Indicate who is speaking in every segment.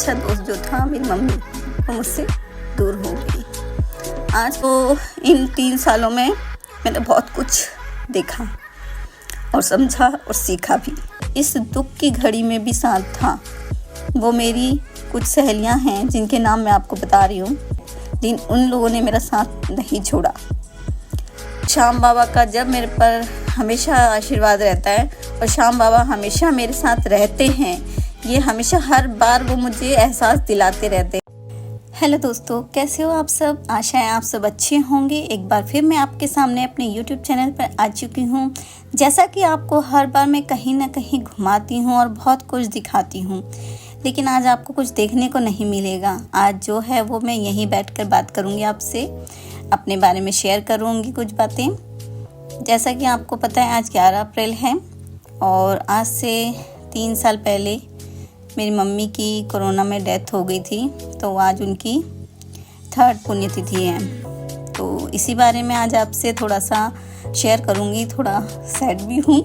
Speaker 1: अच्छा दोस्त जो था मेरी मम्मी, वो मुझसे दूर हो गई। आज तो इन 3 सालों में मैंने बहुत कुछ देखा और समझा और सीखा भी। इस दुख की घड़ी में भी साथ था। वो मेरी कुछ सहेलियां हैं जिनके नाम मैं आपको बता रही हूँ, जिन उन लोगों ने मेरा साथ नहीं छोड़ा। श्याम बाबा का जब मेरे पर हमेशा आशीर्वाद रहता है और श्याम बाबा हमेशा मेरे साथ रहते हैं, ये हमेशा हर बार वो मुझे एहसास दिलाते रहते हैं। हेलो दोस्तों, कैसे हो आप सब? आशा है आप सब अच्छे होंगे। एक बार फिर मैं आपके सामने अपने YouTube चैनल पर आ चुकी हूँ। जैसा कि आपको हर बार मैं कहीं ना कहीं घुमाती हूँ और बहुत कुछ दिखाती हूँ, लेकिन आज आपको कुछ देखने को नहीं मिलेगा। आज जो है वो मैं यहीं बैठकर बात करूँगी आपसे, अपने बारे में शेयर करूँगी कुछ बातें। जैसा कि आपको पता है आज 11 अप्रैल है और आज से 3 साल पहले मेरी मम्मी की कोरोना में डेथ हो गई थी, तो आज उनकी 3rd पुण्यतिथि है। तो इसी बारे में आज आपसे थोड़ा सा शेयर करूँगी। थोड़ा सैड भी हूँ,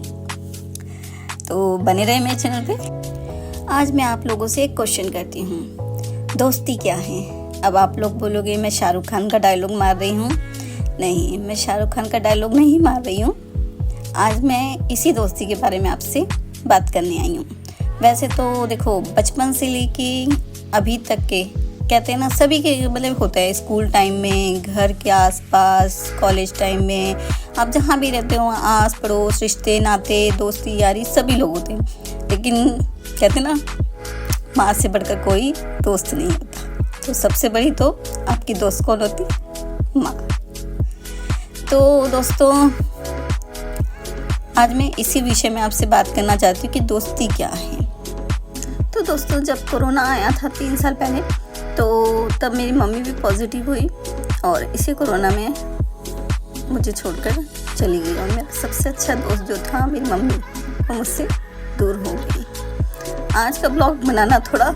Speaker 1: तो बने रहे मेरे चैनल पे। आज मैं आप लोगों से एक क्वेश्चन करती हूँ, दोस्ती क्या है? अब आप लोग बोलोगे मैं शाहरुख खान का डायलॉग मार रही हूँ। नहीं, मैं शाहरुख खान का डायलॉग नहीं मार रही हूँ। आज मैं इसी दोस्ती के बारे में आपसे बात करने आई हूँ। वैसे तो देखो, बचपन से लेके अभी तक के कहते हैं ना, सभी के मतलब होता है। स्कूल टाइम में, घर के आसपास, कॉलेज टाइम में, आप जहाँ भी रहते हो, आस पड़ोस, रिश्ते नाते, दोस्ती यारी सभी लोग होते हैं। लेकिन कहते हैं ना, माँ से बढ़कर कोई दोस्त नहीं होता। तो सबसे बड़ी तो आपकी दोस्त कौन होती? माँ। तो दोस्तों, आज मैं इसी विषय में आपसे बात करना चाहती हूँ कि दोस्ती क्या है। तो दोस्तों, जब कोरोना आया था 3 साल पहले, तो तब मेरी मम्मी भी पॉजिटिव हुई और इसी कोरोना में मुझे छोड़कर चली गई। और मेरा सबसे अच्छा दोस्त जो था मेरी मम्मी, वो मुझसे दूर हो गई। आज का ब्लॉग बनाना थोड़ा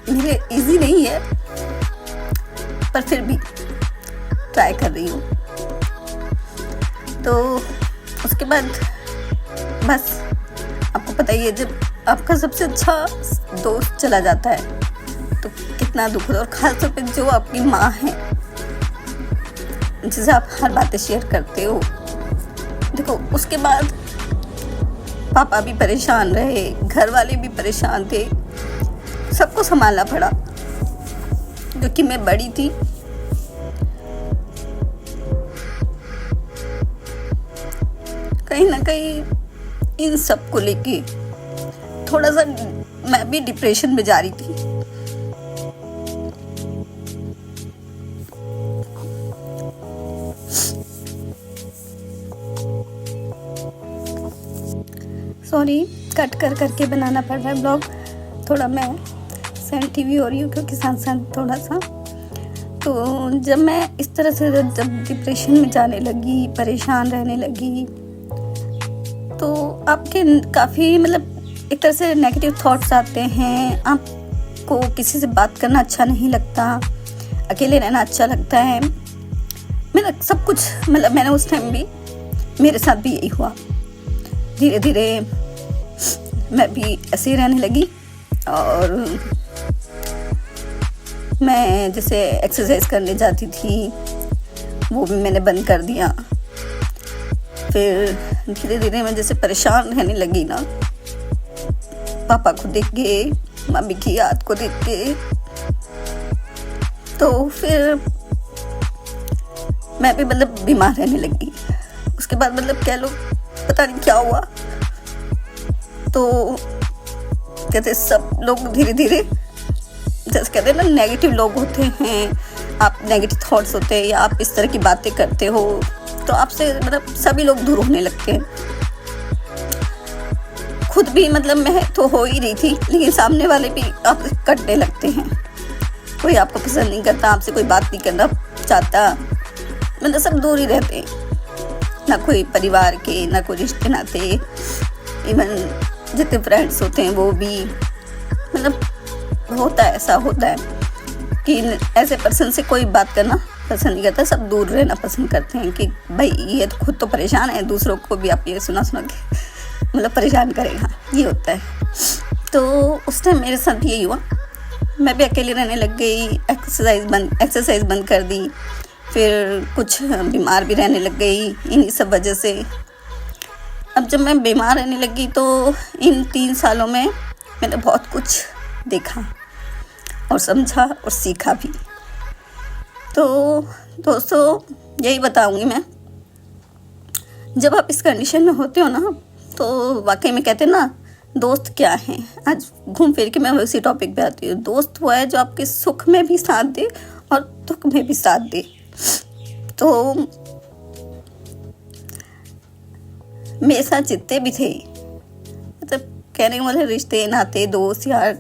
Speaker 1: मेरे इजी नहीं है, पर फिर भी ट्राई कर रही हूँ। तो उसके बाद बस आपको पता ही है, जब आपका सबसे अच्छा दोस्त चला जाता है तो कितना दुख होता है। और खास तौर पे जो आपकी माँ है, जिसे आप हर बातें शेयर करते हो। देखो, उसके बाद पापा भी परेशान रहे, घर वाले भी परेशान थे, सबको संभालना पड़ा क्योंकि मैं बड़ी थी। कहीं ना कहीं इन सब को लेके थोड़ा सा मैं भी डिप्रेशन में जा रही थी। सॉरी, कट कर करके बनाना पड़ रहा है ब्लॉग। थोड़ा मैं सेंसिटिव भी हो रही हूँ क्योंकि साथ साथ थोड़ा सा। तो जब मैं इस तरह से जब डिप्रेशन में जाने लगी, परेशान रहने लगी, तो आपके काफ़ी मतलब एक तरह से नेगेटिव थॉट्स आते हैं। आपको किसी से बात करना अच्छा नहीं लगता, अकेले रहना अच्छा लगता है। मेरा सब कुछ मतलब मैंने उस टाइम भी, मेरे साथ भी यही हुआ। धीरे धीरे मैं भी ऐसे ही रहने लगी और मैं जैसे एक्सरसाइज करने जाती थी, वो भी मैंने बंद कर दिया। फिर धीरे धीरे मैं जैसे परेशान रहने लगी ना, पापा को देख के, मम्मी की याद को देख के, तो फिर मैं भी मतलब बीमार रहने लगी। उसके बाद मतलब कह लो पता नहीं क्या हुआ, तो कहते सब लोग धीरे धीरे, जैसे कहते हैं ना, नेगेटिव लोग होते हैं, आप नेगेटिव थॉट्स होते हैं या आप इस तरह की बातें करते हो, तो आपसे मतलब सभी लोग दूर होने लगते हैं। खुद भी मतलब मैं तो हो ही रही थी, लेकिन सामने वाले भी आपसे कटने लगते हैं। कोई आपको पसंद नहीं करता, आपसे कोई बात नहीं करना चाहता, मतलब सब दूर ही रहते हैं। ना कोई परिवार के, ना कोई रिश्ते नाते, इवन जितने फ्रेंड्स होते हैं वो भी, मतलब होता है, ऐसा होता है कि ऐसे पर्सन से कोई बात करना पसंद नहीं करता, सब दूर रहना पसंद करते हैं कि भाई ये तो खुद तो परेशान है, दूसरों को भी आप ये सुना सुना के मतलब परेशान करेगा, ये होता है। तो उस टाइम मेरे साथ यही हुआ। मैं भी अकेली रहने लग गई, एक्सरसाइज बंद कर दी, फिर कुछ बीमार भी रहने लग गई इन्हीं सब वजह से। अब जब मैं बीमार रहने लगी तो इन 3 सालों में मैंने बहुत कुछ देखा और समझा और सीखा भी। तो दोस्तों यही बताऊंगी मैं, जब आप इस कंडीशन में होते हो ना तो वाकई में कहते हैं ना, दोस्त क्या हैं। आज घूम फिर के मैं उसी टॉपिक पे आती हूँ। दोस्त वो है जो आपके सुख में भी साथ दे और दुख में भी साथ दे। तो मेरे साथ जितने भी थे, मतलब कहने वाले रिश्ते नाते दोस्त यार,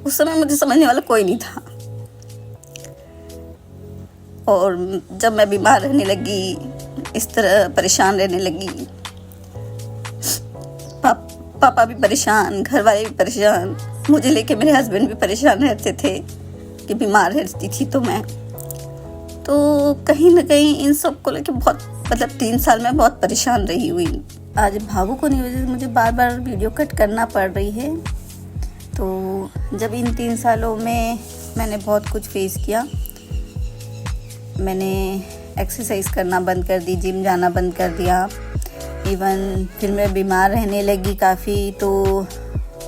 Speaker 1: उस समय मुझे समझने वाला कोई नहीं था। और जब मैं बीमार रहने लगी, इस तरह परेशान रहने लगी, पापा भी परेशान, घर वाले भी परेशान, मुझे लेके मेरे हस्बैंड भी परेशान रहते थे कि बीमार रहती थी तो मैं, तो कहीं ना कहीं इन सब को लेके बहुत, मतलब 3 साल में बहुत परेशान रही हुई। आज भावुक होने की वजह से मुझे बार बार वीडियो कट करना पड़ रही है। तो जब इन 3 सालों में मैंने बहुत कुछ फेस किया, मैंने एक्सरसाइज करना बंद कर दी, जिम जाना बंद कर दिया, इवन फिर मैं बीमार रहने लगी काफ़ी। तो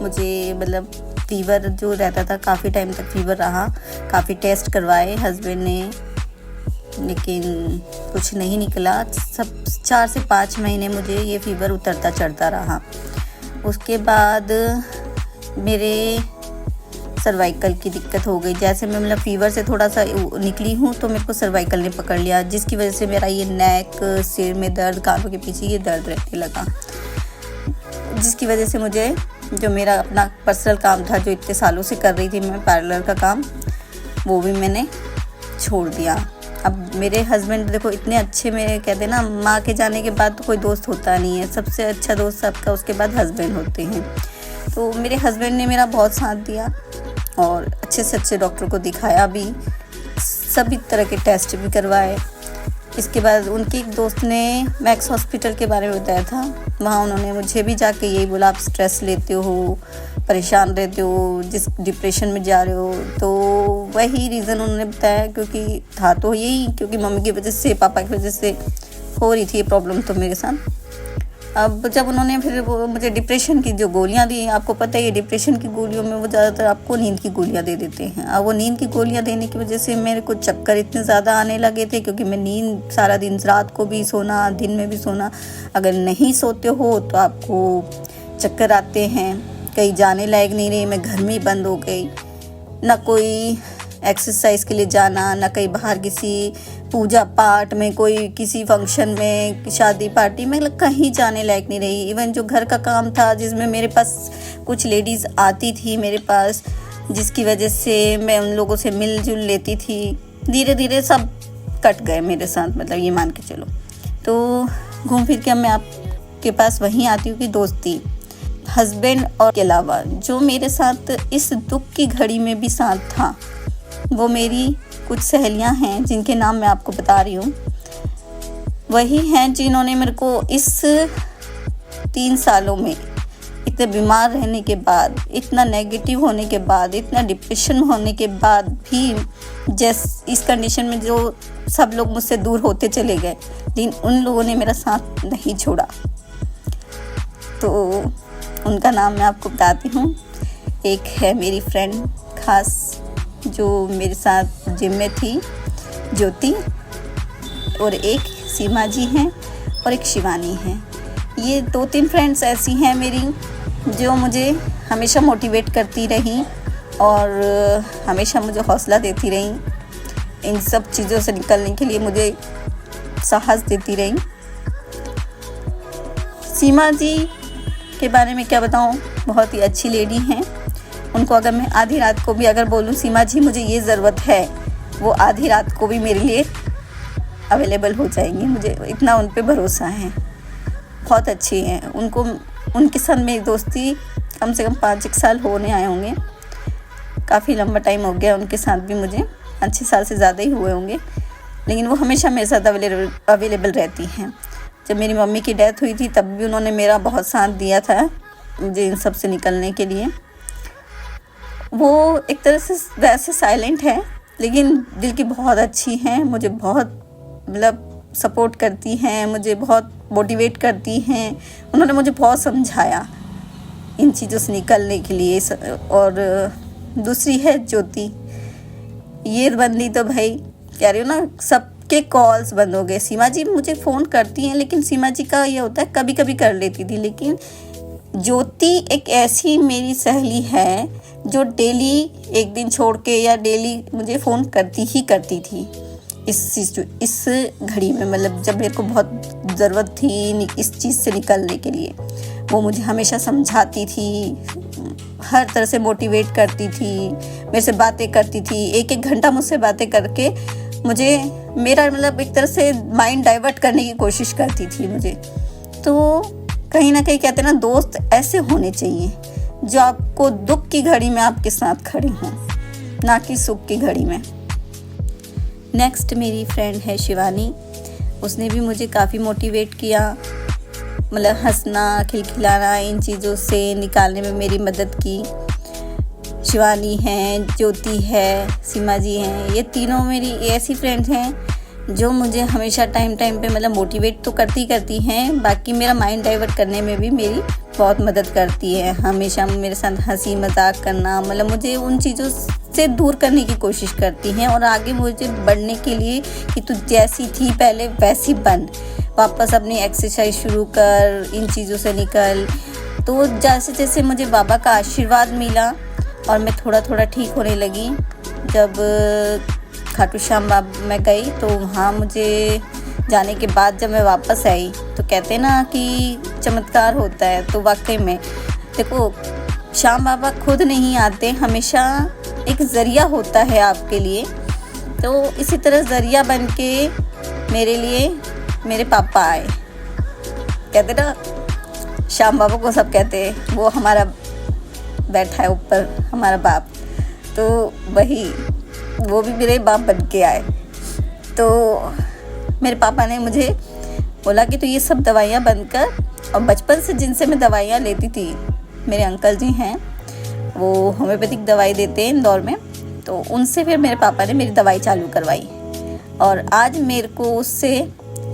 Speaker 1: मुझे मतलब फ़ीवर जो रहता था, काफ़ी टाइम तक फ़ीवर रहा, काफ़ी टेस्ट करवाए हस्बैंड ने, लेकिन कुछ नहीं निकला। सब 4 से 5 महीने मुझे ये फ़ीवर उतरता चढ़ता रहा। उसके बाद मेरे सर्वाइकल की दिक्कत हो गई। जैसे मैं मतलब फ़ीवर से थोड़ा सा निकली हूँ तो मेरे को सर्वाइकल ने पकड़ लिया, जिसकी वजह से मेरा ये नेक, सिर में दर्द, कानों के पीछे ये दर्द रहने लगा, जिसकी वजह से मुझे जो मेरा अपना पर्सनल काम था, जो इतने सालों से कर रही थी मैं पार्लर का काम, वो भी मैंने छोड़ दिया। अब मेरे हस्बैंड देखो इतने अच्छे, मेरे कहते हैं ना, माँ के जाने के बाद तो कोई दोस्त होता नहीं है, सबसे अच्छा दोस्त सबका उसके बाद हस्बैंड होते हैं। तो मेरे हस्बैंड ने मेरा बहुत साथ दिया और अच्छे से अच्छे डॉक्टर को दिखाया भी, सभी तरह के टेस्ट भी करवाए। इसके बाद उनके एक दोस्त ने मैक्स हॉस्पिटल के बारे में बताया था, वहाँ उन्होंने मुझे भी जाके यही बोला, आप स्ट्रेस लेते हो, परेशान रहते हो, जिस डिप्रेशन में जा रहे हो। तो वही रीज़न उन्होंने बताया, क्योंकि था तो यही, क्योंकि मम्मी की वजह से, पापा की वजह से हो रही थी ये प्रॉब्लम तो मेरे साथ। अब जब उन्होंने फिर वो मुझे डिप्रेशन की जो गोलियां दी, आपको पता है ये डिप्रेशन की गोलियों में वो ज़्यादातर आपको नींद की गोलियां दे देते हैं। अब वो नींद की गोलियां देने की वजह से मेरे को चक्कर इतने ज़्यादा आने लगे थे, क्योंकि मैं नींद सारा दिन, रात को भी सोना, दिन में भी सोना, अगर नहीं सोते हो तो आपको चक्कर आते हैं। कहीं जाने लायक नहीं रही मैं, घर में ही बंद हो गई, ना कोई एक्सरसाइज के लिए जाना, ना कहीं बाहर किसी पूजा पाठ में, कोई किसी फंक्शन में, शादी पार्टी में, कहीं जाने लायक नहीं रही। इवन जो घर का काम था, जिसमें मेरे पास कुछ लेडीज़ आती थी मेरे पास, जिसकी वजह से मैं उन लोगों से मिलजुल लेती थी, धीरे धीरे सब कट गए मेरे साथ, मतलब ये मान के चलो। तो घूम फिर के मैं आपके पास वहीं आती हूँ कि दोस्ती, हस्बैंड और के अलावा जो मेरे साथ इस दुख की घड़ी में भी साथ था, वो मेरी कुछ सहेलियां हैं, जिनके नाम मैं आपको बता रही हूँ। वही हैं जिन्होंने मेरे को इस 3 सालों में, इतने बीमार रहने के बाद, इतना नेगेटिव होने के बाद, इतना डिप्रेशन होने के बाद भी, इस कंडीशन में जो सब लोग मुझसे दूर होते चले गए, लेकिन उन लोगों ने मेरा साथ नहीं छोड़ा। तो उनका नाम मैं आपको बताती हूँ। एक है मेरी फ्रेंड खास, जो मेरे साथ जिम में थी, ज्योति, और एक सीमा जी हैं और एक शिवानी हैं। ये 2-3 फ्रेंड्स ऐसी हैं मेरी, जो मुझे हमेशा मोटिवेट करती रहीं और हमेशा मुझे हौसला देती रहीं, इन सब चीज़ों से निकलने के लिए मुझे साहस देती रहीं। सीमा जी के बारे में क्या बताऊँ, बहुत ही अच्छी लेडी हैं। उनको अगर मैं आधी रात को भी अगर बोलूँ, सीमा जी मुझे ये ज़रूरत है, वो आधी रात को भी मेरे लिए अवेलेबल हो जाएंगी। मुझे इतना उन पे भरोसा है, बहुत अच्छी हैं। उनके साथ मेरी दोस्ती कम से कम 5-1 साल होने आए होंगे, काफ़ी लंबा टाइम हो गया उनके साथ भी, मुझे 5-6 साल से ज़्यादा ही हुए होंगे, लेकिन वो हमेशा मेरे साथ अवेलेबल रहती हैं। जब मेरी मम्मी की डेथ हुई थी तब भी उन्होंने मेरा बहुत साथ दिया था मुझे इन सब से निकलने के लिए। वो एक तरह से वैसे साइलेंट है लेकिन दिल की बहुत अच्छी हैं, मुझे बहुत मतलब सपोर्ट करती हैं, मुझे बहुत मोटिवेट करती हैं। उन्होंने मुझे बहुत समझाया इन चीज़ों से निकलने के लिए। और दूसरी है ज्योति, ये बंदी तो भाई कह रही हूँ ना, सबके कॉल्स बंद हो गए। सीमा जी मुझे फ़ोन करती हैं लेकिन सीमा जी का ये होता है कभी कभी कर लेती थी, लेकिन ज्योति एक ऐसी मेरी सहेली है जो डेली एक दिन छोड़ के या डेली मुझे फ़ोन करती ही करती थी इस घड़ी में, मतलब जब मेरे को बहुत ज़रूरत थी इस चीज़ से निकलने के लिए। वो मुझे हमेशा समझाती थी, हर तरह से मोटिवेट करती थी, मेरे से बातें करती थी, एक एक घंटा मुझसे बातें करके मुझे मेरा मतलब एक तरह से माइंड डाइवर्ट करने की कोशिश करती थी मुझे। तो कहीं ना कहीं कहते हैं ना, दोस्त ऐसे होने चाहिए जो आपको दुख की घड़ी में आपके साथ खड़े हों, ना कि सुख की घड़ी में। नेक्स्ट मेरी फ्रेंड है शिवानी, उसने भी मुझे काफ़ी मोटिवेट किया, मतलब हंसना खिलखिलाना इन चीज़ों से निकालने में मेरी मदद की। शिवानी हैं, ज्योति है, सीमा जी हैं, ये तीनों मेरी ऐसी फ्रेंड्स हैं जो मुझे हमेशा टाइम पे मतलब मोटिवेट तो करती हैं, बाकी मेरा माइंड डाइवर्ट करने में भी मेरी बहुत मदद करती है। हमेशा मेरे साथ हंसी मजाक करना, मतलब मुझे उन चीज़ों से दूर करने की कोशिश करती हैं और आगे मुझे बढ़ने के लिए कि तू जैसी थी पहले वैसी बन, वापस अपनी एक्सरसाइज शुरू कर, इन चीज़ों से निकल। तो जैसे जैसे मुझे बाबा का आशीर्वाद मिला और मैं थोड़ा ठीक होने लगी, जब खाटू श्याम बाबा मैं गई तो वहाँ मुझे जाने के बाद जब मैं वापस आई तो कहते हैं ना कि चमत्कार होता है। तो वाकई में देखो, श्याम बाबा खुद नहीं आते, हमेशा एक ज़रिया होता है आपके लिए। तो इसी तरह ज़रिया बन के मेरे लिए मेरे पापा आए। कहते ना, श्याम बाबा को सब कहते हैं, वो हमारा बैठा है ऊपर, हमारा बाप, तो वही वो भी मेरे बाप बन के आए। तो मेरे पापा ने मुझे बोला कि तो ये सब दवाइयाँ बंद कर, और बचपन से जिनसे मैं दवाइयाँ लेती थी, मेरे अंकल जी हैं, वो होम्योपैथिक दवाई देते हैं इंदौर में, तो उनसे फिर मेरे पापा ने मेरी दवाई चालू करवाई और आज मेरे को उससे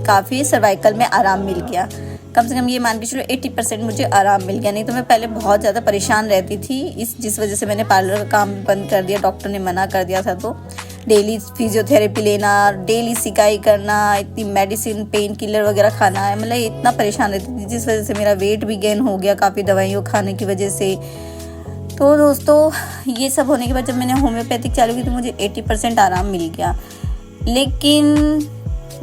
Speaker 1: काफ़ी सर्वाइकल में आराम मिल गया। कम से कम ये मान के चलो 80% मुझे आराम मिल गया। नहीं तो मैं पहले बहुत ज़्यादा परेशान रहती थी, जिस वजह से मैंने पार्लर का काम बंद कर दिया, डॉक्टर ने मना कर दिया था। तो डेली फिजियोथेरेपी लेना, डेली सिकाई करना, इतनी मेडिसिन पेन किलर वगैरह खाना है, मतलब इतना परेशान रहती थी, जिस वजह से मेरा वेट भी गेन हो गया काफ़ी दवाइयों खाने की वजह से। तो दोस्तों, ये सब होने के बाद जब मैंने होम्योपैथिक चालू की तो मुझे 80% आराम मिल गया। लेकिन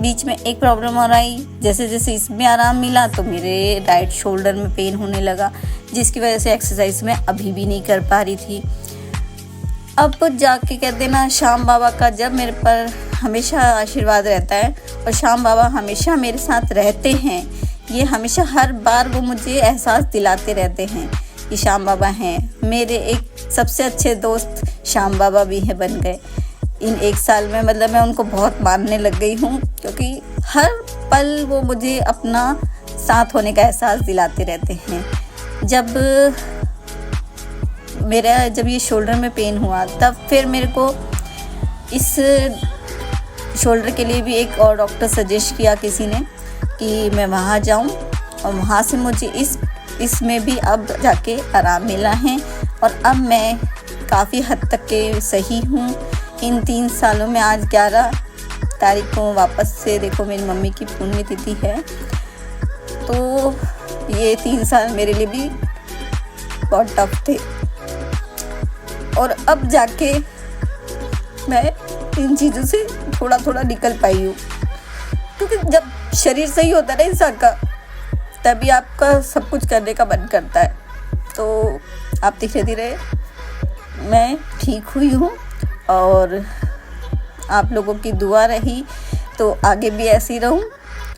Speaker 1: बीच में एक प्रॉब्लम और आई, जैसे जैसे इसमें आराम मिला तो मेरे राइट शोल्डर में पेन होने लगा, जिसकी वजह से एक्सरसाइज मैं अभी भी नहीं कर पा रही थी। अब जाके कहते ना, श्याम बाबा का जब मेरे पर हमेशा आशीर्वाद रहता है और श्याम बाबा हमेशा मेरे साथ रहते हैं, ये हमेशा हर बार वो मुझे एहसास दिलाते रहते हैं कि श्याम बाबा हैं। मेरे एक सबसे अच्छे दोस्त श्याम बाबा भी हैं बन गए इन 1 साल में, मतलब मैं उनको बहुत मानने लग गई हूँ, क्योंकि हर पल वो मुझे अपना साथ होने का एहसास दिलाते रहते हैं। जब ये शोल्डर में पेन हुआ, तब फिर मेरे को इस शोल्डर के लिए भी एक और डॉक्टर सजेस्ट किया किसी ने कि मैं वहाँ जाऊँ, और वहाँ से मुझे इसमें भी अब जाके आराम मिला है और अब मैं काफ़ी हद तक के सही हूँ। इन 3 सालों में आज 11 तारीख को वापस से देखो मेरी मम्मी की पुण्यतिथि है, तो ये 3 साल मेरे लिए भी बहुत टफ थे और अब जाके मैं इन चीज़ों से थोड़ा निकल पाई हूँ। क्योंकि जब शरीर सही होता है ना इंसान का, तभी आपका सब कुछ करने का मन करता है। तो आप धीरे धीरे मैं ठीक हुई हूँ और आप लोगों की दुआ रही तो आगे भी ऐसी रहूँ,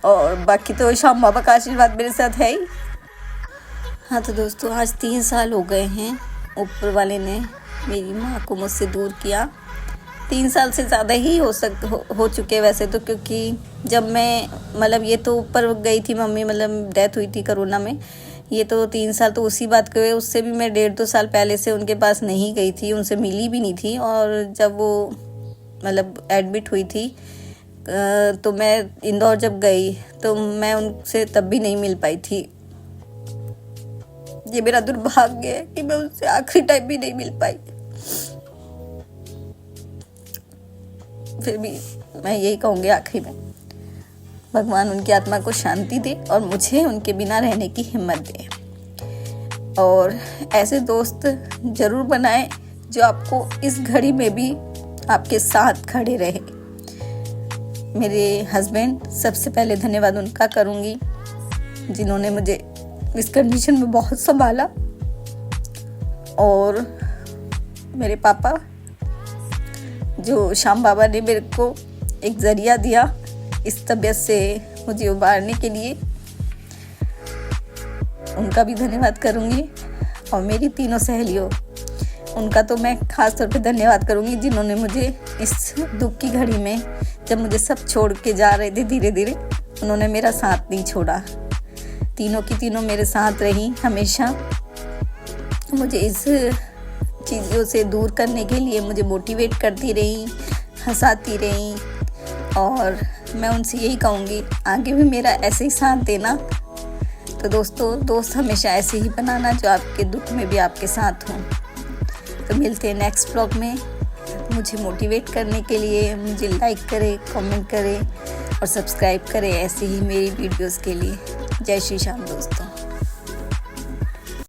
Speaker 1: और बाकी तो श्याम बाबा का आशीर्वाद मेरे साथ है ही। हाँ तो दोस्तों, आज 3 साल हो गए हैं ऊपर वाले ने मेरी माँ को मुझसे दूर किया। 3 साल से ज़्यादा ही हो चुके वैसे तो, क्योंकि जब मैं मतलब ये तो ऊपर गई थी मम्मी, मतलब डेथ हुई थी कोरोना में, ये तो 3 साल तो उसी बात के, उससे भी मैं 1.5-2 साल पहले से उनके पास नहीं गई थी, उनसे मिली भी नहीं थी। और जब वो मतलब एडमिट हुई थी तो मैं इंदौर जब गई तो मैं उनसे तब भी नहीं मिल पाई थी। ये मेरा दुर्भाग्य है कि मैं उनसे आखिरी टाइम भी नहीं मिल पाई। फिर भी मैं यही कहूँगी आखिरी में, भगवान उनकी आत्मा को शांति दे और मुझे उनके बिना रहने की हिम्मत दे। और ऐसे दोस्त ज़रूर बनाएं जो आपको इस घड़ी में भी आपके साथ खड़े रहे। मेरे हस्बैंड, सबसे पहले धन्यवाद उनका करूँगी जिन्होंने मुझे इस कंडीशन में बहुत संभाला। और मेरे पापा, जो श्याम बाबा ने मेरे को एक ज़रिया दिया इस तबीयत से मुझे उबारने के लिए, उनका भी धन्यवाद करूँगी। और मेरी तीनों सहेलियों, उनका तो मैं ख़ास तौर पे धन्यवाद करूँगी जिन्होंने मुझे इस दुख की घड़ी में, जब मुझे सब छोड़ के जा रहे थे धीरे धीरे, उन्होंने मेरा साथ नहीं छोड़ा। तीनों की तीनों मेरे साथ रही हमेशा। मुझे इस चीज़ों से दूर करने के लिए मुझे मोटिवेट करती रही, हंसाती रही। और मैं उनसे यही कहूँगी आगे भी मेरा ऐसे ही साथ देना। तो दोस्तों, दोस्त हमेशा ऐसे ही बनाना जो आपके दुख में भी आपके साथ हों। तो मिलते हैं नेक्स्ट ब्लॉग में। मुझे मोटिवेट करने के लिए मुझे लाइक करें, कमेंट करें और सब्सक्राइब करें ऐसे ही मेरी वीडियोस के लिए। जय श्री श्याम दोस्तों।